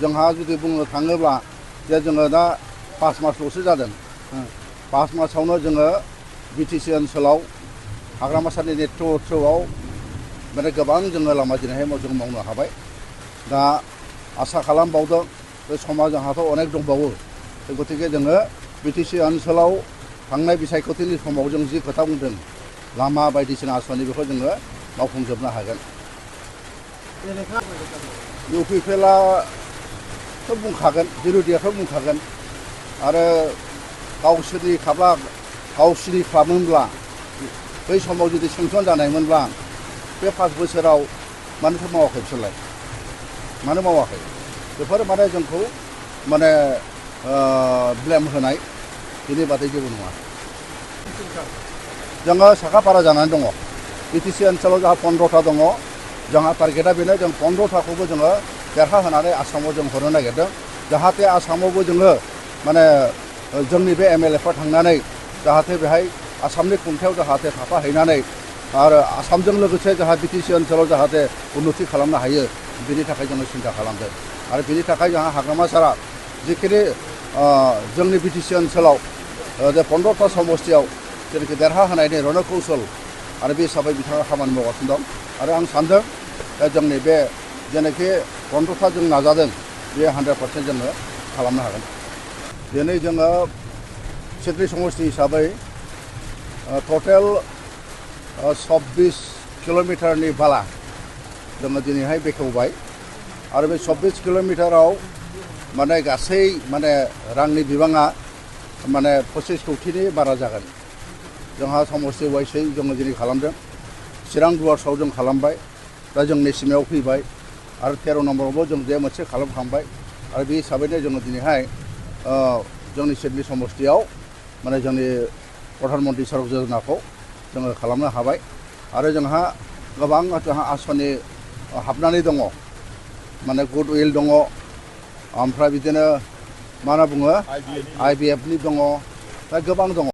जोंहा जुदि बुंनो थाङोब्ला जे जोङो दा 5 मासल'सो जादों 5 मासावनो जोङो बिटिसि ओनसोलाव हाग्रामा सारनि नेतृत्वआव माने गोबां जोङो लामा दिनैहाय जों मावनो हाबाय दा आसा खालामबावदों बे समा जोंहाथ' अनेक दंबावो गतिके जोङो बिटिसि ओनसोलाव थांनाय बिसायख'थिनि समाव जों जि खोथा बुंदों लामा बायदिसिना आसनि बेखौ जोङो मावफुंजोबनो हागोन UPPLआथ' बुंखागोन बिर'धियाथ' बुंखागोन आरो गावसोरनि खालामोनब्ला बै समाव जुदि सेंसन जानायमोनब्ला बे 5 बोसोराव मानोथो मावाखै बिसोरलाय मानो मावाखै बेफोर माने जोंखौ माने ब्लेम होनाय बिनि बादै जेबो नङा जोङो साखाफारा जानानै दङ बिटिसि ओनसोलाव जोंहा 15टा दङ जोंहा टारगेटआ बेनो जों 15टाखौबो जोङो देरहाहोनानै आसामाव जों हरनो नागिरदों जाहाथे आसामावबो जोङो माने जोंनि बे MLAफ्रा थांनानै जाहाथे बेहाय आसामनि खुंथायाव जाहाथे थाफाहैनानै आरो आसामजों लोगोसे जोंहा बिटिसि ओनसोलाव जाहाथे उन्नति खालामनो हायो बिनि थाखाय जोङो सिन्था खालामदों आरो बिनि थाखाय जोंहा हाग्रामा सारा जिखिनि जोंनि बिटिसि ओनसोलाव जे 15टा समस्तियाव जेनाखि देरहाहोनायनि रणकौशल आरो बे हिसाबै बिथाङा खामानि मावगासिनो दं आरो आं सानदों जोंनि बे जेनाखि 15टा जों नाजादों बे 100% जोङो खालामनो हागोन दिनै जोङो सिडनी समस्ति हिसाबै टटेल 26 किल'मिटारनि बाला जोङो दिनैहाय बेखेवबाय आरो बे 26 किल'मिटाराव माने गासै माने रांनि बिबाङा माने 25 कौटिनि बारा जागोन जोंहा समस्ति वाइसै जोङो दिनै खालामदों चिरां दुवार्सआव जों खालामबाय दा जोंनि सिमायाव फैबाय आरो 13 नम्बरावबो जों जे मोनसे खालामखांबाय आरो बे हिसाबैनो जोङो दिनैहाय जोंनि सिडनी समस्तियाव माने जोंनि प्रधान मन्त्रि सड़क योजनाखौ जोङो खालामनो हाबाय आरो जोंहा गोबां जोंहा आसनि हाबनानै दङ माने गुडविल दङ ओमफ्राय बिदिनो मा होनना बुङो IBFनि दङ दा गोबां दङ